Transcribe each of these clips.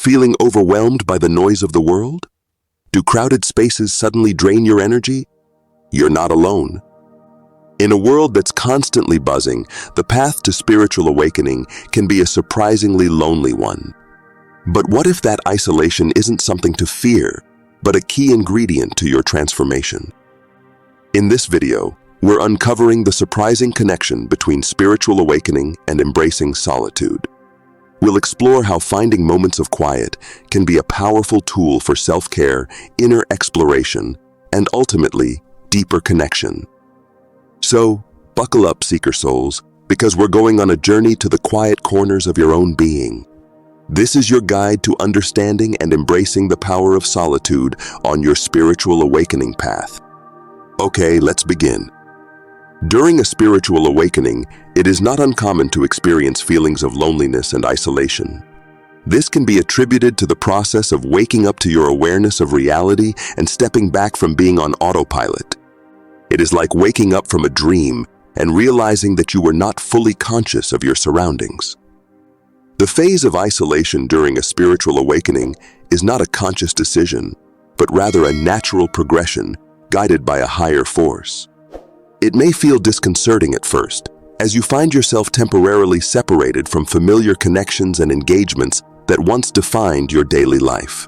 Feeling overwhelmed by the noise of the world? Do crowded spaces suddenly drain your energy? You're not alone. In a world that's constantly buzzing, the path to spiritual awakening can be a surprisingly lonely one. But what if that isolation isn't something to fear, but a key ingredient to your transformation? In this video, we're uncovering the surprising connection between spiritual awakening and embracing solitude. We'll explore how finding moments of quiet can be a powerful tool for self-care, inner exploration, and ultimately, deeper connection. So, buckle up, seeker souls, because we're going on a journey to the quiet corners of your own being. This is your guide to understanding and embracing the power of solitude on your spiritual awakening path. Okay, let's begin. During a spiritual awakening, it is not uncommon to experience feelings of loneliness and isolation. This can be attributed to the process of waking up to your awareness of reality and stepping back from being on autopilot. It is like waking up from a dream and realizing that you were not fully conscious of your surroundings. The phase of isolation during a spiritual awakening is not a conscious decision, but rather a natural progression guided by a higher force. It may feel disconcerting at first, as you find yourself temporarily separated from familiar connections and engagements that once defined your daily life.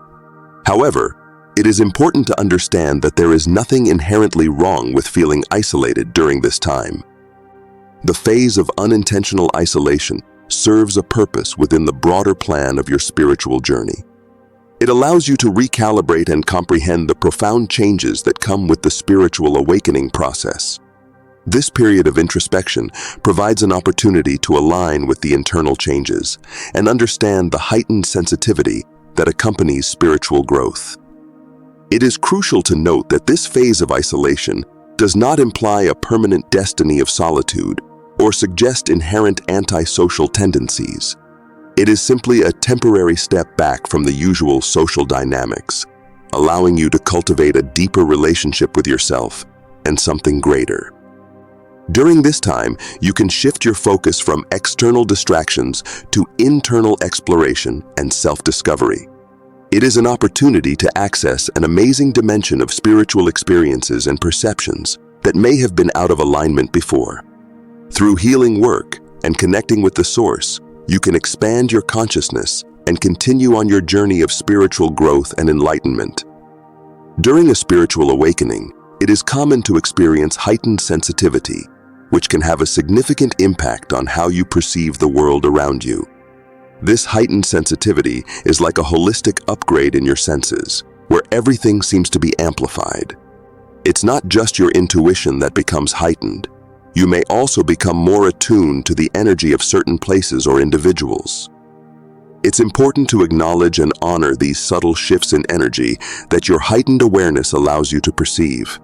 However, it is important to understand that there is nothing inherently wrong with feeling isolated during this time. The phase of unintentional isolation serves a purpose within the broader plan of your spiritual journey. It allows you to recalibrate and comprehend the profound changes that come with the spiritual awakening process. This period of introspection provides an opportunity to align with the internal changes and understand the heightened sensitivity that accompanies spiritual growth. It is crucial to note that this phase of isolation does not imply a permanent destiny of solitude or suggest inherent antisocial tendencies. It is simply a temporary step back from the usual social dynamics, allowing you to cultivate a deeper relationship with yourself and something greater. During this time, you can shift your focus from external distractions to internal exploration and self-discovery. It is an opportunity to access an amazing dimension of spiritual experiences and perceptions that may have been out of alignment before. Through healing work and connecting with the source, you can expand your consciousness and continue on your journey of spiritual growth and enlightenment. During a spiritual awakening, it is common to experience heightened sensitivity, which can have a significant impact on how you perceive the world around you. This heightened sensitivity is like a holistic upgrade in your senses, where everything seems to be amplified. It's not just your intuition that becomes heightened. You may also become more attuned to the energy of certain places or individuals. It's important to acknowledge and honor these subtle shifts in energy that your heightened awareness allows you to perceive.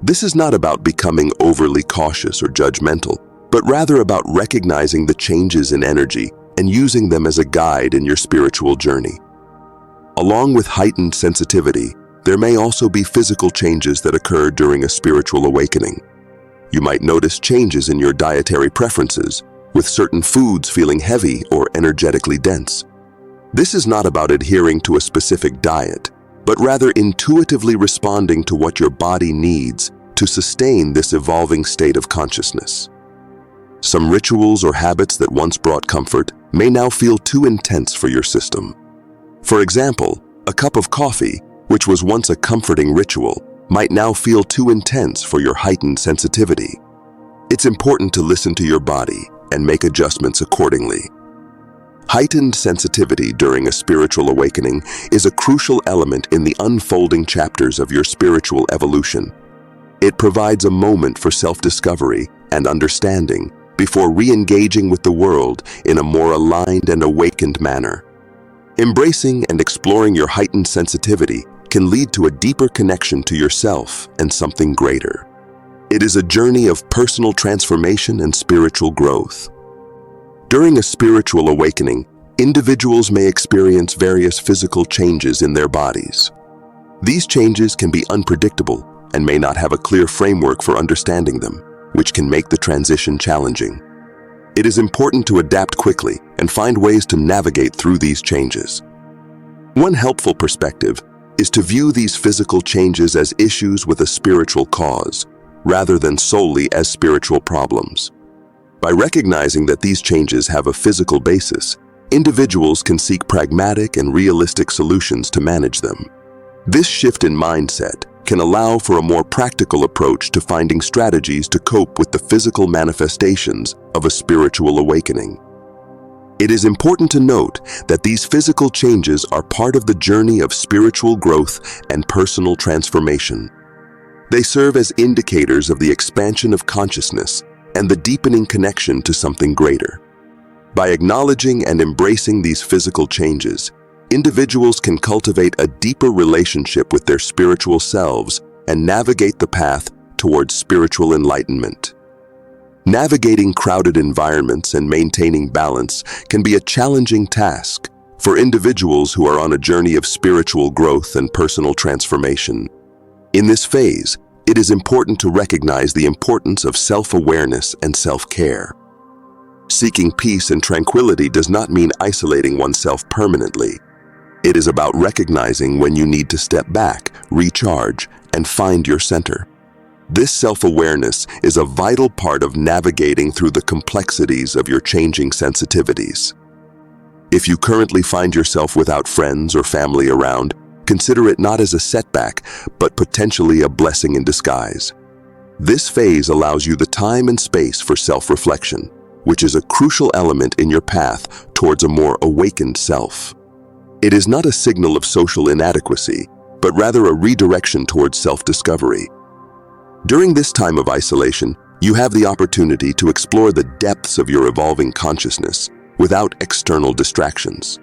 This is not about becoming overly cautious or judgmental, but rather about recognizing the changes in energy and using them as a guide in your spiritual journey. Along with heightened sensitivity, there may also be physical changes that occur during a spiritual awakening. You might notice changes in your dietary preferences, with certain foods feeling heavy or energetically dense. This is not about adhering to a specific diet, but rather intuitively responding to what your body needs to sustain this evolving state of consciousness. Some rituals or habits that once brought comfort may now feel too intense for your system. For example, a cup of coffee, which was once a comforting ritual, might now feel too intense for your heightened sensitivity. It's important to listen to your body and make adjustments accordingly. Heightened sensitivity during a spiritual awakening is a crucial element in the unfolding chapters of your spiritual evolution. It provides a moment for self-discovery and understanding before re-engaging with the world in a more aligned and awakened manner. Embracing and exploring your heightened sensitivity can lead to a deeper connection to yourself and something greater. It is a journey of personal transformation and spiritual growth. During a spiritual awakening, individuals may experience various physical changes in their bodies. These changes can be unpredictable and may not have a clear framework for understanding them, which can make the transition challenging. It is important to adapt quickly and find ways to navigate through these changes. One helpful perspective is to view these physical changes as issues with a spiritual cause, rather than solely as spiritual problems. By recognizing that these changes have a physical basis, individuals can seek pragmatic and realistic solutions to manage them. This shift in mindset can allow for a more practical approach to finding strategies to cope with the physical manifestations of a spiritual awakening. It is important to note that these physical changes are part of the journey of spiritual growth and personal transformation. They serve as indicators of the expansion of consciousness and the deepening connection to something greater. By acknowledging and embracing these physical changes, individuals can cultivate a deeper relationship with their spiritual selves and navigate the path towards spiritual enlightenment. Navigating crowded environments and maintaining balance can be a challenging task for individuals who are on a journey of spiritual growth and personal transformation. In this phase, it is important to recognize the importance of self-awareness and self-care. Seeking peace and tranquility does not mean isolating oneself permanently. It is about recognizing when you need to step back, recharge, and find your center. This self-awareness is a vital part of navigating through the complexities of your changing sensitivities. If you currently find yourself without friends or family around, consider it not as a setback, but potentially a blessing in disguise. This phase allows you the time and space for self-reflection, which is a crucial element in your path towards a more awakened self. It is not a signal of social inadequacy, but rather a redirection towards self-discovery. During this time of isolation, you have the opportunity to explore the depths of your evolving consciousness without external distractions.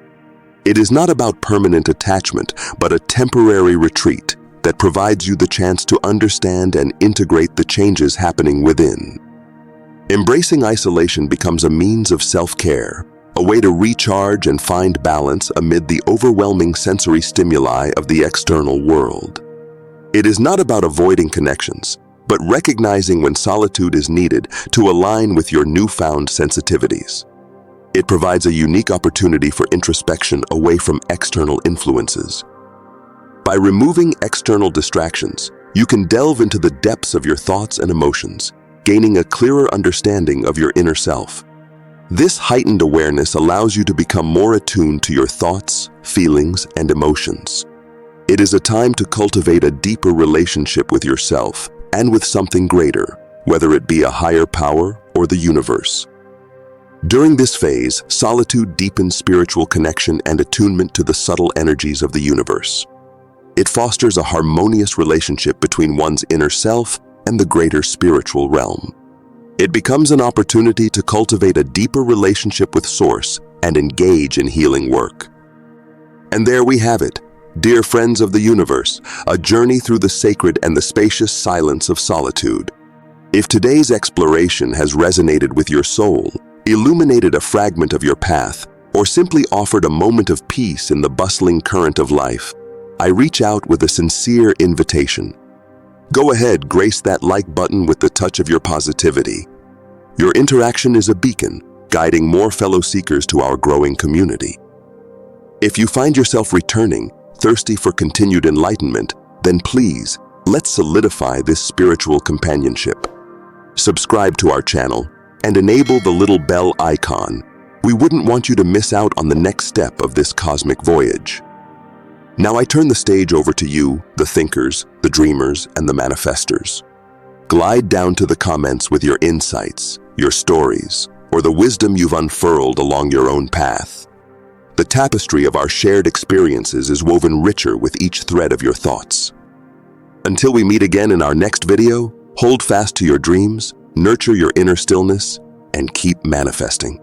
It is not about permanent attachment, but a temporary retreat that provides you the chance to understand and integrate the changes happening within. Embracing isolation becomes a means of self-care, a way to recharge and find balance amid the overwhelming sensory stimuli of the external world. It is not about avoiding connections, but recognizing when solitude is needed to align with your newfound sensitivities. It provides a unique opportunity for introspection away from external influences. By removing external distractions, you can delve into the depths of your thoughts and emotions, gaining a clearer understanding of your inner self. This heightened awareness allows you to become more attuned to your thoughts, feelings, and emotions. It is a time to cultivate a deeper relationship with yourself and with something greater, whether it be a higher power or the universe. During this phase, solitude deepens spiritual connection and attunement to the subtle energies of the universe. It fosters a harmonious relationship between one's inner self and the greater spiritual realm. It becomes an opportunity to cultivate a deeper relationship with Source and engage in healing work. And there we have it, dear friends of the universe, a journey through the sacred and the spacious silence of solitude. If today's exploration has resonated with your soul, illuminated a fragment of your path, or simply offered a moment of peace in the bustling current of life, I reach out with a sincere invitation. Go ahead, grace that like button with the touch of your positivity. Your interaction is a beacon, guiding more fellow seekers to our growing community. If you find yourself returning, thirsty for continued enlightenment, then please, let's solidify this spiritual companionship. Subscribe to our channel and enable the little bell icon. We wouldn't want you to miss out on the next step of this cosmic voyage. Now I turn the stage over to you, the thinkers, the dreamers, and the manifestors. Glide down to the comments with your insights, your stories, or the wisdom you've unfurled along your own path. The tapestry of our shared experiences is woven richer with each thread of your thoughts. Until we meet again in our next video, hold fast to your dreams, nurture your inner stillness, and keep manifesting.